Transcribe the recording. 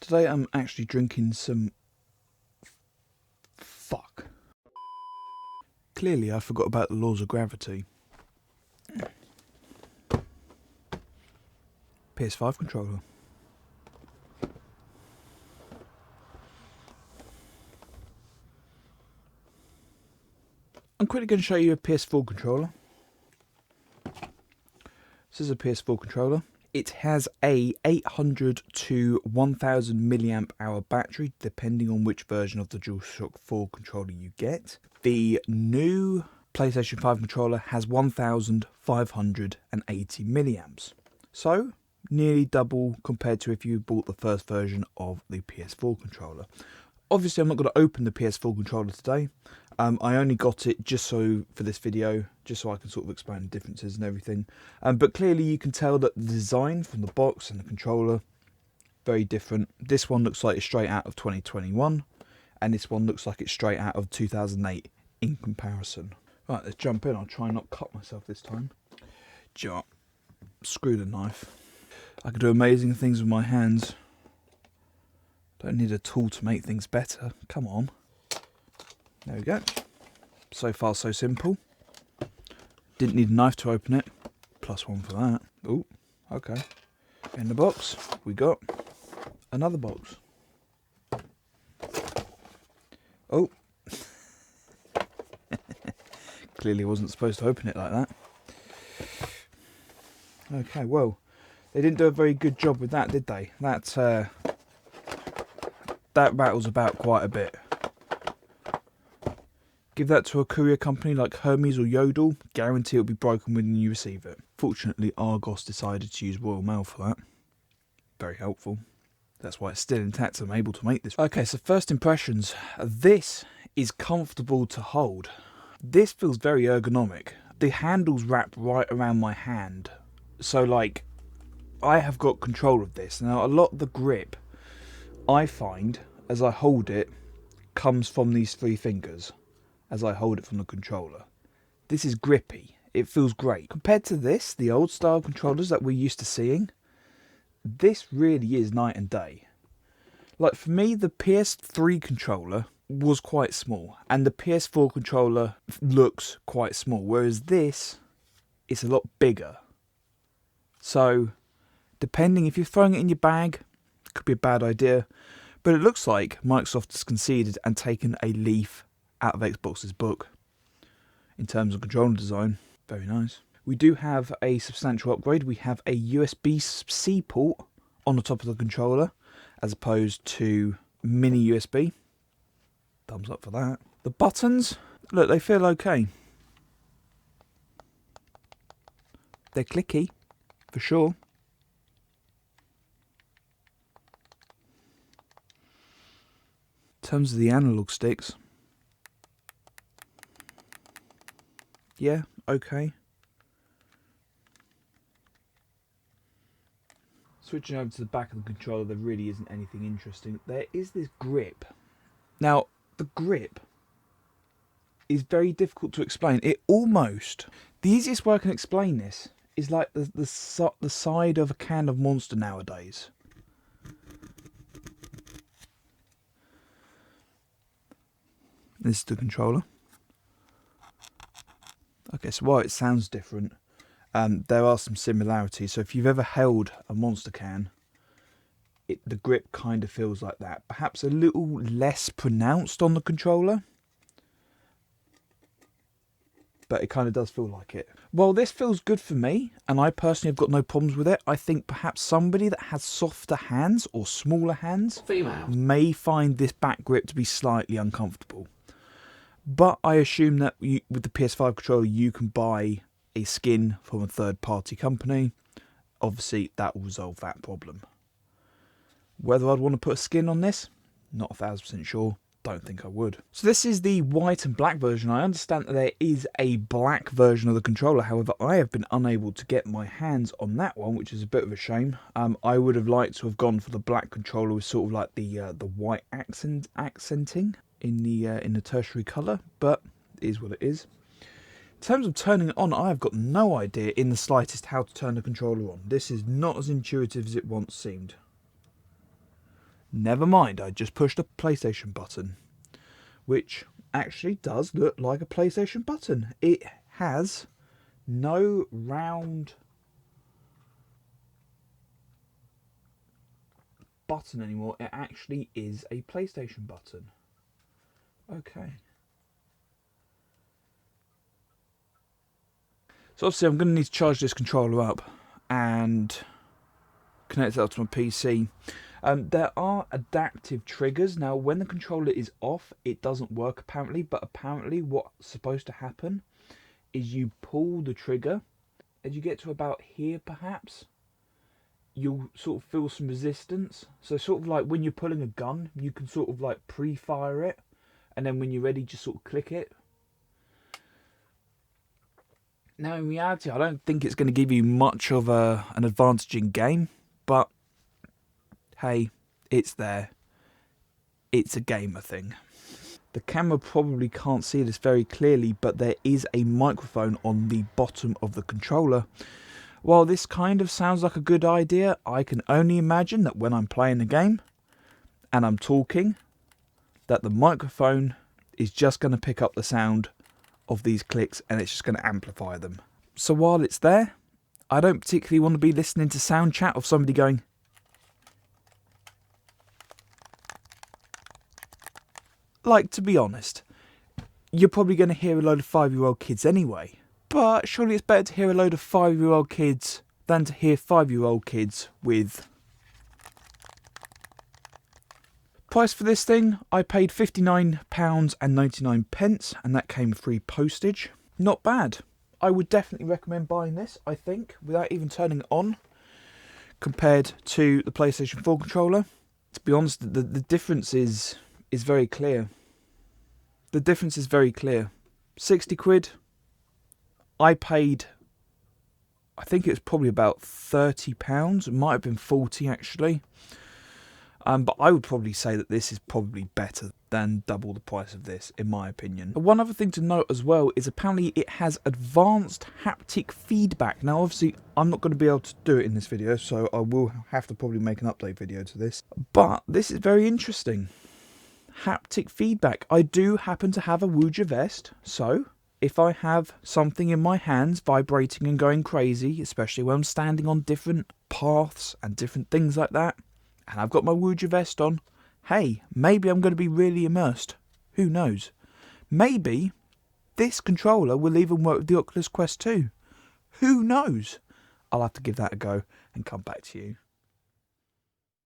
Today I'm actually drinking some fuck. Clearly I forgot about the laws of gravity. PS5 controller. I'm quickly going to show you a PS4 controller. This is a PS4 controller. It has a 800 to 1000 milliamp hour battery, depending on which version of the DualShock 4 controller you get. The new PlayStation 5 controller has 1580 milliamps. So, nearly double compared to if you bought the first version of the PS4 controller. Obviously, I'm not going to open the PS4 controller today. I only got it just so for this video, just so I can sort of explain the differences and everything. But clearly you can tell that the design from the box and the controller, very different. This one looks like it's straight out of 2021, and this one looks like it's straight out of 2008 in comparison. Right, let's jump in. I'll try and not cut myself this time. Screw the knife. I can do amazing things with my hands. Don't need a tool to make things better. Come on. There we go. So far, so simple. Didn't need a knife to open it. +1 for that. Oh, okay. In the box, we got another box. Oh. Clearly wasn't supposed to open it like that. Okay, well, they didn't do a very good job with that, did they? That rattles about quite a bit. Give that to a courier company like Hermes or Yodel, guarantee it'll be broken when you receive it. Fortunately, Argos decided to use Royal Mail for that. Very helpful. That's why it's still intact and I'm able to make this. Okay, so first impressions. This is comfortable to hold. This feels very ergonomic. The handles wrap right around my hand. So like, I have got control of this. Now a lot of the grip, I find, as I hold it, comes from these three fingers. As I hold it from the controller. This is grippy. It feels great. Compared to this, the old style controllers that we're used to seeing, this really is night and day. Like for me, the PS3 controller was quite small, and the PS4 controller looks quite small, whereas this is a lot bigger. So, depending if you're throwing it in your bag, it could be a bad idea, but it looks like Microsoft has conceded and taken a leaf out of Xbox's book in terms of controller design. Very nice. We do have a substantial upgrade. We have a USB-C port on the top of the controller as opposed to mini USB. Thumbs up for that. The buttons, look, they feel okay. They're clicky, for sure. In terms of the analog sticks, yeah, okay. Switching over to the back of the controller, there really isn't anything interesting. There is this grip. Now, the grip is very difficult to explain. It almost, the easiest way I can explain this is like the side of a can of Monster nowadays. This is the controller. Okay, so while it sounds different, there are some similarities. So if you've ever held a Monster can, the grip kind of feels like that. Perhaps a little less pronounced on the controller, but it kind of does feel like it. Well, this feels good for me, and I personally have got no problems with it. I think perhaps somebody that has softer hands or smaller hands may find this back grip to be slightly uncomfortable. But I assume that with the PS5 controller, you can buy a skin from a third-party company. Obviously, that will resolve that problem. Whether I'd want to put a skin on this, not 1000% sure. Don't think I would. So this is the white and black version. I understand that there is a black version of the controller. However, I have been unable to get my hands on that one, which is a bit of a shame. I would have liked to have gone for the black controller with sort of like the white accenting in the tertiary colour, but it is what it is. In terms of turning it on, I have got no idea in the slightest how to turn the controller on. This is not as intuitive as it once seemed. Never mind, I just pushed a PlayStation button, which actually does look like a PlayStation button. It has no round button anymore. It actually is a PlayStation button. Okay. So obviously I'm going to need to charge this controller up and connect it up to my PC. There are adaptive triggers. Now, when the controller is off, it doesn't work apparently, but apparently what's supposed to happen is you pull the trigger. As you get to about here, perhaps, you'll sort of feel some resistance. So sort of like when you're pulling a gun, you can sort of like pre-fire it, and then when you're ready, just sort of click it. Now, in reality, I don't think it's going to give you much of an advantage in game, but hey, it's there. It's a gamer thing. The camera probably can't see this very clearly, but there is a microphone on the bottom of the controller. While this kind of sounds like a good idea, I can only imagine that when I'm playing the game and I'm talking, that the microphone is just going to pick up the sound of these clicks and it's just going to amplify them. So while it's there, I don't particularly want to be listening to sound chat of somebody going, like, to be honest, you're probably going to hear a load of 5-year-old kids anyway. But surely it's better to hear a load of 5-year-old kids than to hear 5-year-old kids with... Price for this thing, I paid £59.99 and that came free postage. Not bad. I would definitely recommend buying this, I think, without even turning it on, compared to the PlayStation 4 controller. To be honest, the difference is very clear. The difference is very clear. 60 quid. I paid, I think it was probably about £30. It might have been 40 actually. But I would probably say that this is probably better than double the price of this, in my opinion. One other thing to note as well is apparently it has advanced haptic feedback. Now, obviously, I'm not going to be able to do it in this video, so I will have to probably make an update video to this. But this is very interesting. Haptic feedback. I do happen to have a Wooja vest, so if I have something in my hands vibrating and going crazy, especially when I'm standing on different paths and different things like that, and I've got my Wooja vest on, hey, maybe I'm going to be really immersed. Who knows? Maybe this controller will even work with the Oculus Quest 2. Who knows? I'll have to give that a go and come back to you.